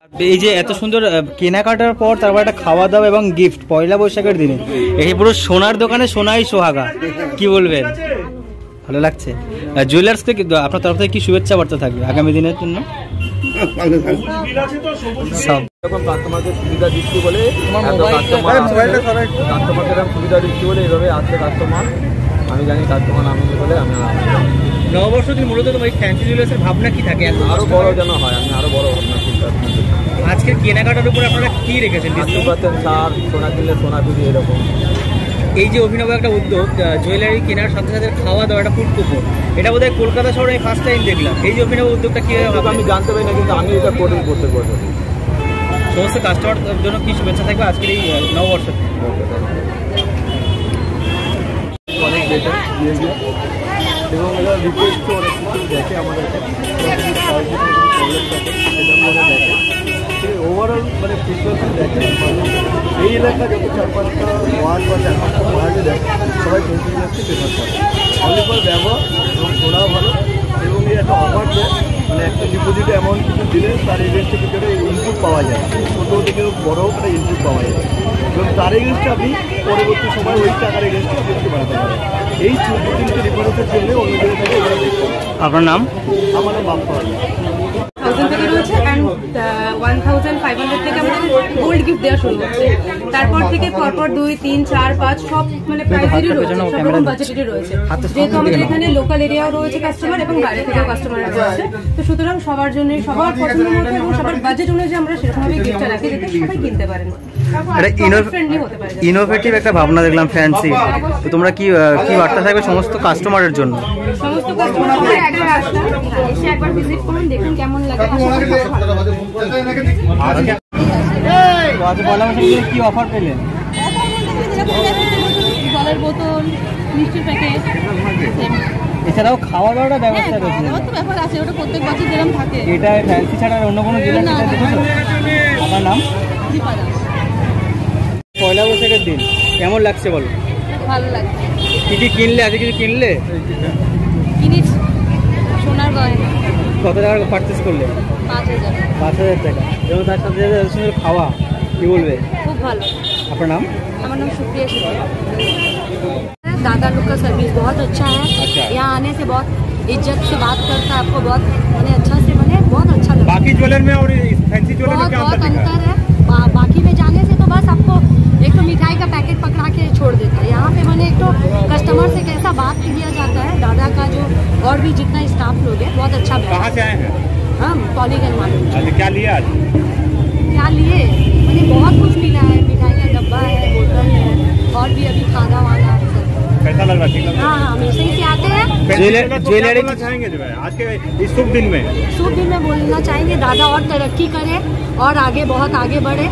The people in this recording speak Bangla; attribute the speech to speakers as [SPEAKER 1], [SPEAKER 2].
[SPEAKER 1] এই যে এত সুন্দর কেনাকাটার পর তারপর একটা খাওয়া দাওয়া এবং গিফট পয়লা বৈশাখের দিনে, এই পুরো সোনার দোকানে সোনাই সোহাগা, কি বলবেন? ভালো লাগছে। জুয়েলার্স থেকে আপনার তরফ থেকে কি শুভেচ্ছা বার্তা থাকবে আগামী দিনের জন্য? সব
[SPEAKER 2] কাস্টমারদের সুবিধা দিচ্ছি বলে কাস্টমারদের সুবিধা দিচ্ছি বলে এইভাবে আসছে কাস্টমার। আমি জানি কাস্টমার আমি বলে আমি
[SPEAKER 1] নববর্ষ দিন মূলত তোমার ফ্যান্সি জুয়েলার্সের ভাবনা কি থাকে?
[SPEAKER 2] আরো বড় যেন হয়, আমি আরো বড় ভাবনা চিন্তা।
[SPEAKER 1] আজকের কেনাকাটার উপর আপনারা কি রেখেছেন?
[SPEAKER 2] 20% ছাড়, সোনা কিনলে সোনা ফিরি, এরকম।
[SPEAKER 1] এই যে অভিনব একটা উদ্যোগ, জুয়েলারি কেনার সাথে সাথে খাওয়া দাওয়া, একটা ফুড কুপন, এটা বোধহয় কলকাতা শহরে ফার্স্ট টাইম দেখলাম। এই যে অভিনব উদ্যোগটা কি
[SPEAKER 2] আমি জানতে পারি না, কিন্তু আমি এটা করি প্রত্যেক বছর।
[SPEAKER 1] সমস্ত কাস্টমারদের জন্য কি শুভেচ্ছা থাকবে আজকের এই নববর্ষ?
[SPEAKER 2] অনেক বেটার এবং এরা রিকোয়েস্ট অনেক কিছু দেখে আমাদের প্রবলেম থাকে, সেটা মনে দেখে ওভারঅল মানে ফ্রিকোয়েন্সি দেখে। এই এলাকা যত 4-5টা ওয়ার্ড বা 4-5টা ওয়ার্ডে দেখে সবাই কন্টিনিউয়াসলি প্রেফার করে। অনলি ফর ব্যবহার এবং সোনাও ভালো, এবং এই একটা অফার দেয়, মানে একটা ডিপোজিটে অ্যামাউন্ট কিছু দিলে তার এগেন্সটে কিছু একটা ইনপুট পাওয়া যায়, ছোটো থেকে বড়ও একটা ইনপুট পাওয়া যায়, এবং তার এগেন্সটে আপনি পরবর্তী সময় ওই টাকার এগেন্সটে বেশি বাড়াতে পারেন। এই 2-3টি ডিফারেন্সের জন্য অন্য জায়গা থেকে এগুলো দেখতে।
[SPEAKER 1] আপনার নাম?
[SPEAKER 2] আমার নাম বাপ্পা।
[SPEAKER 3] 1000 থেকে রয়েছে অ্যান্ড 1500 থেকে আমাদের গোল্ড গিফট দেওয়া শুরু হচ্ছে। তারপর থেকে পরপর 2, 3, 4, 5 সব মানে প্রাইজেরই রয়েছে, সব রকম বাজেটেরই রয়েছে। যেহেতু আমাদের এখানে লোকাল এরিয়াও রয়েছে কাস্টমার এবং বাইরে থেকেও কাস্টমাররা রয়েছে, তো সুতরাং সবার জন্য সবার পছন্দ মতো এবং সবার বাজেট অনুযায়ী আমরা সেরকমভাবে গিফটটা রাখি যাতে সবাই কিনতে পারেন।
[SPEAKER 1] ইনোভেটিভ একটা ভাবনা দেখলাম ফ্যান্সি, তো তোমরা কি কি বার্তা থাকবে সমস্ত কাস্টমারের জন্য?
[SPEAKER 3] সমস্ত কাস্টমার একবার আসলাম, এসে একবার ভিজিট করুন, দেখুন কেমন লাগে।
[SPEAKER 1] কি অফার পেলেন?
[SPEAKER 3] জলের বোতল, মিষ্টির প্যাকেট,
[SPEAKER 1] এছাড়াও খাওয়া দাওয়াটা ব্যবস্থা রয়েছে।
[SPEAKER 3] ব্যাপার আছে, ওটা প্রত্যেক বছর যেরকম থাকে।
[SPEAKER 1] এটা ফ্যান্সি ছাড়া অন্য কোনো জেলা? আমার নাম পয়লা বৈশাখের দিন কেমন লাগছে বলো?
[SPEAKER 3] ভালো লাগছে।
[SPEAKER 1] কি কি কিনলে? আজকে কিছু কিনলে?
[SPEAKER 3] কিনেছি সোনার গয়না।
[SPEAKER 1] কত টাকা পারচেস করলে?
[SPEAKER 3] 5000।
[SPEAKER 1] 5000 টাকা, এবং তার সাথে সাথে সুন্দর খাওয়া, কি বলবে?
[SPEAKER 3] খুব ভালো।
[SPEAKER 1] আপনার নাম?
[SPEAKER 3] আমার নাম सुप्रिया शेट्टी। दादा लोग का सर्विस बहुत अच्छा है। यहाँ आने से बहुत इज्जत से बात करता है, आपको बहुत मैंने अच्छा से बने बहुत अच्छा लगा।
[SPEAKER 1] बाकी ज्वेलर में और फैंसी ज्वेलर में क्या
[SPEAKER 3] बहुत अंतर है। बाकी में जाने से तो बस आपको एक तो मिठाई का पैकेट पकड़ा के छोड़ देता है। यहाँ पे मैंने एक तो कस्टमर से कैसा बात किया जाता है, दादा का जो और भी जितना स्टाफ लोग है बहुत अच्छा।
[SPEAKER 1] कहाँ से आए हैं?
[SPEAKER 3] हम पॉलीगन वाले।
[SPEAKER 1] क्या लिया आज?
[SPEAKER 3] क्या लिए? मैंने बहुत कुछ मिला है, मिठाई का डब्बा है, बोतल है, और भी अभी खाना वाला है।
[SPEAKER 1] कैसा लग रहा? ठीक लग रहा?
[SPEAKER 3] हाँ, हमेशा ही से आते हैं।
[SPEAKER 1] ज्वेलरी चाहेंगे जो है आज के इस शुभ दिन में?
[SPEAKER 3] शुभ दिन में बोलना चाहेंगे दादा और तरक्की करे और आगे बहुत आगे बढ़े।